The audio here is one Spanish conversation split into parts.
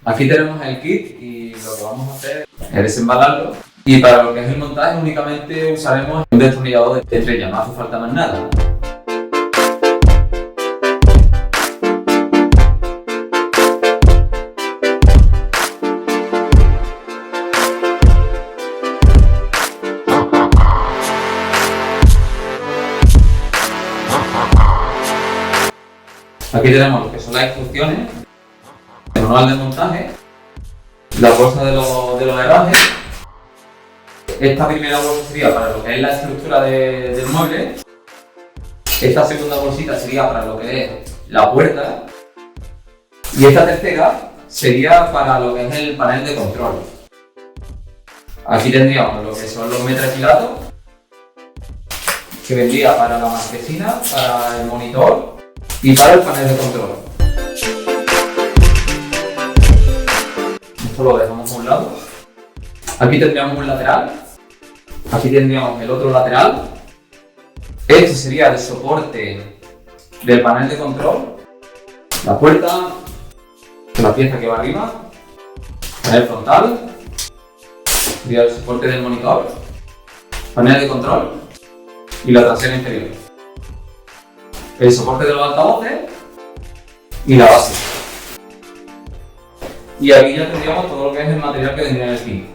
Aquí tenemos el kit y lo que vamos a hacer es desembalarlo. Y para lo que es el montaje únicamente usaremos un destornillador de estrella, no hace falta más nada. Aquí tenemos lo que son las instrucciones, el manual de montaje, la bolsa de los herrajes. Esta primera bolsa sería para lo que es la estructura del mueble. Esta segunda bolsita sería para lo que es la puerta. Y esta tercera sería para lo que es el panel de control. Aquí tendríamos lo que son los metacrilatos, que vendría para la marquesina, para el monitor y para el panel de control. Esto lo dejamos a un lado. Aquí tendríamos un lateral. Aquí tendríamos el otro lateral. Este sería el soporte del panel de control. La puerta, la pieza que va arriba. Panel frontal. Sería el soporte del monitor. Panel de control. Y la trasera inferior. El soporte de los altavoces y la base. Y aquí ya tendríamos todo lo que es el material que tendría en el kit.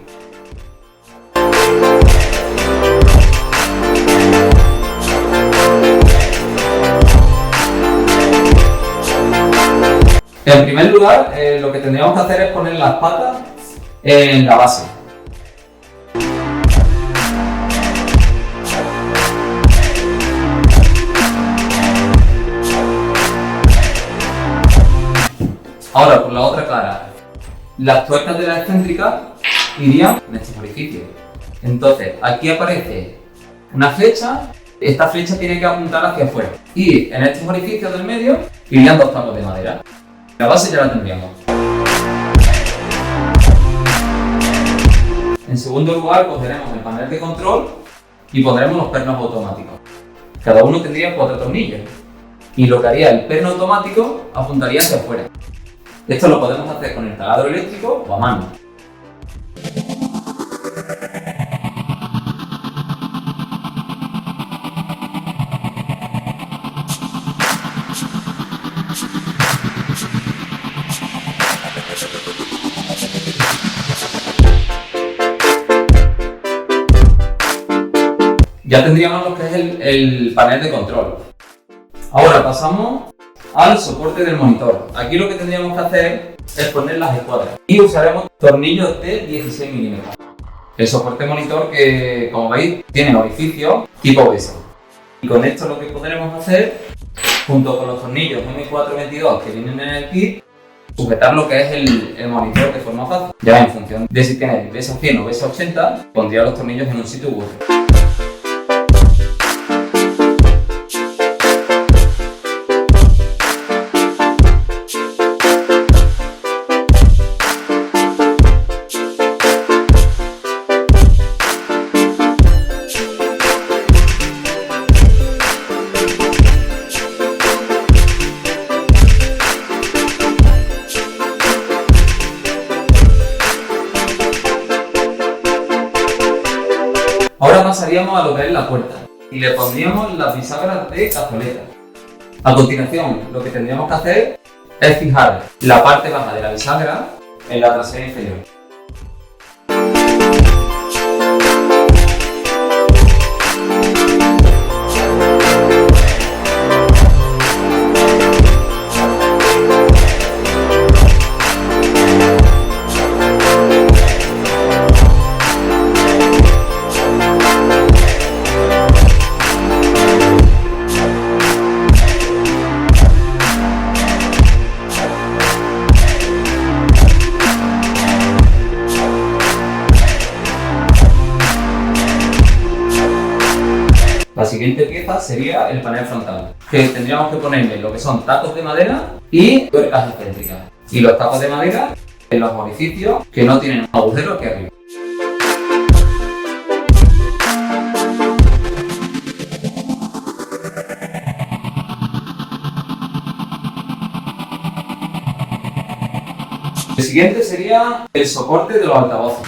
En primer lugar, lo que tendríamos que hacer es poner las patas en la base. Ahora, por la otra cara, las tuercas de la excéntrica irían en este orificio. Entonces, aquí aparece una flecha, esta flecha tiene que apuntar hacia afuera. Y en estos orificios del medio irían dos palos de madera. La base ya la tendríamos. En segundo lugar, cogeremos el panel de control y pondremos los pernos automáticos. Cada uno tendría 4 tornillos. Y lo que haría el perno automático apuntaría hacia afuera. Esto lo podemos hacer con el taladro eléctrico o a mano. Ya tendríamos lo que es el panel de control. Ahora pasamos al soporte del monitor. Aquí lo que tendríamos que hacer es poner las escuadras y usaremos tornillos de 16 milímetros. El soporte monitor que, como veis, tiene orificios tipo beso. Y con esto lo que podremos hacer, junto con los tornillos M422 que vienen en el kit, sujetar lo que es el monitor de forma fácil. Ya en función de si tiene beso 100 o beso 80, pondría los tornillos en un sitio u otro. Ahora pasaríamos a lo que es la puerta y le pondríamos las bisagras de cazoleta. A continuación, lo que tendríamos que hacer es fijar la parte baja de la bisagra en la trasera inferior. La siguiente pieza sería el panel frontal, que tendríamos que ponerle lo que son tacos de madera y tuercas excéntricas. Y los tacos de madera en los orificios que no tienen agujeros aquí arriba. El siguiente sería el soporte de los altavoces.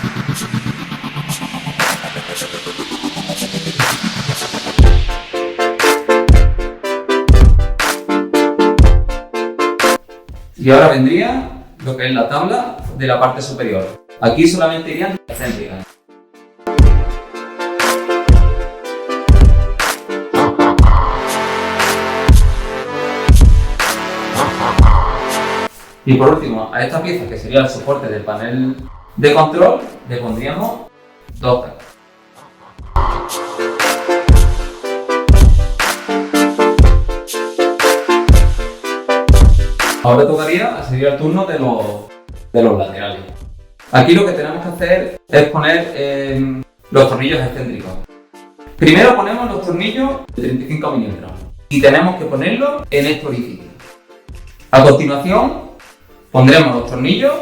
Y ahora vendría lo que es la tabla de la parte superior. Aquí solamente irían excéntricas. Y por último, a esta pieza, que sería el soporte del panel de control, le pondríamos dos cajas. Ahora sería el turno de los laterales. Aquí lo que tenemos que hacer es poner los tornillos excéntricos. Primero ponemos los tornillos de 35 milímetros y tenemos que ponerlos en este orificio. A continuación pondremos los tornillos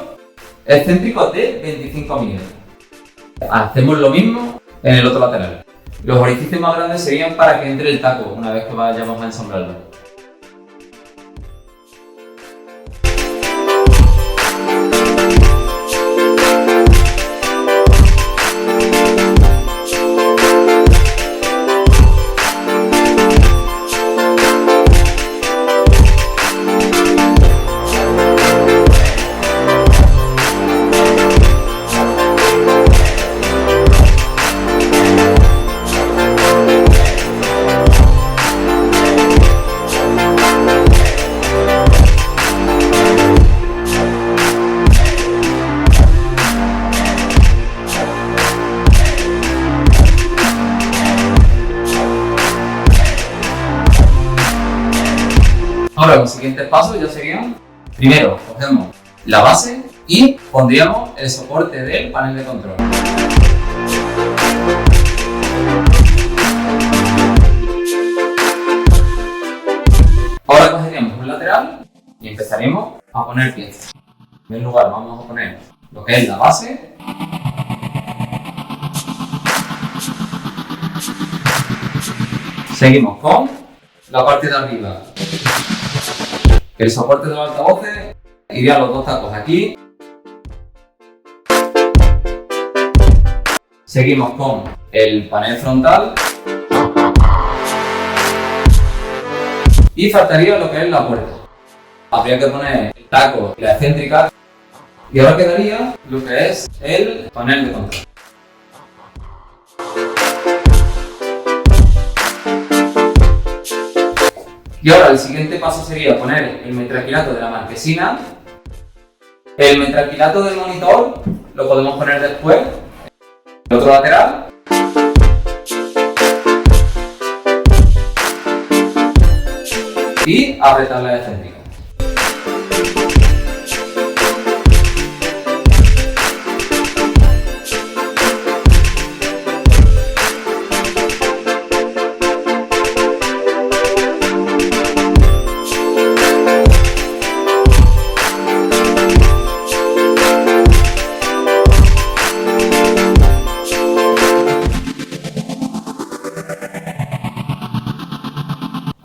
excéntricos de 25 milímetros. Hacemos lo mismo en el otro lateral. Los orificios más grandes serían para que entre el taco una vez que vayamos a ensamblarlo. Ahora los siguientes pasos ya serían: primero cogemos la base y pondríamos el soporte del panel de control. Ahora cogeríamos un lateral y empezaremos a poner piezas. En primer lugar vamos a poner lo que es la base. Seguimos con la parte de arriba. El soporte de los altavoces iría a los dos tacos aquí. Seguimos con el panel frontal. Y faltaría lo que es la puerta. Habría que poner el taco y la excéntrica. Y ahora quedaría lo que es el panel de control. Y ahora el siguiente paso sería poner el metraquilato de la marquesina. El metraquilato del monitor lo podemos poner después, en el otro lateral. Y apretar la excéntrica.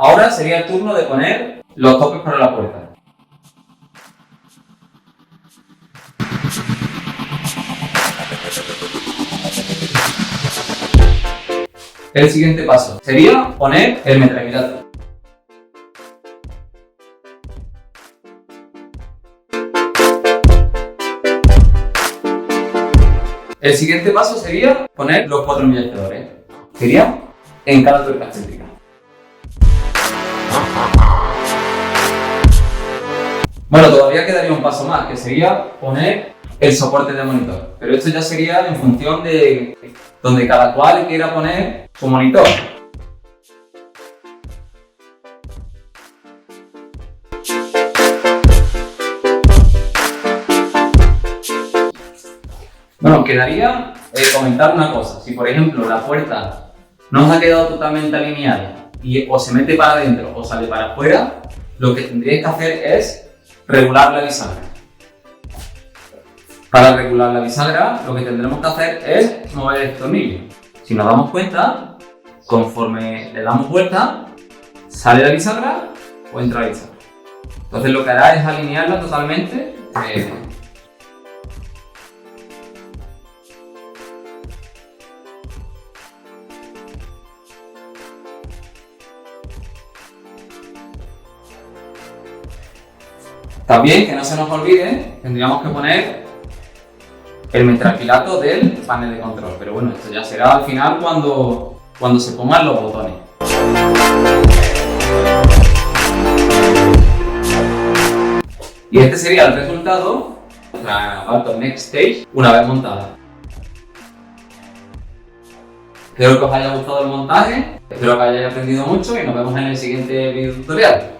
Ahora sería el turno de poner los topes para la puerta. El siguiente paso sería poner el metraquilato. El siguiente paso sería poner los 4 embellecedores. Sería en cada tuerca excéntrica. Bueno, todavía quedaría un paso más, que sería poner el soporte de monitor. Pero esto ya sería en función de donde cada cual quiera poner su monitor. Bueno, quedaría comentar una cosa. Si por ejemplo la puerta no os ha quedado totalmente alineada y o se mete para adentro o sale para afuera, lo que tendríais que hacer es regular la bisagra. Para regular la bisagra, lo que tendremos que hacer es mover el tornillo. Si nos damos cuenta, conforme le damos vuelta, sale la bisagra o entra la bisagra. Entonces lo que hará es alinearla totalmente También, que no se nos olvide, tendríamos que poner el metraquilato del panel de control. Pero bueno, esto ya será al final cuando se pongan los botones. Y este sería el resultado de la Balto Next Stage una vez montada. Espero que os haya gustado el montaje, espero que hayáis aprendido mucho y nos vemos en el siguiente video tutorial.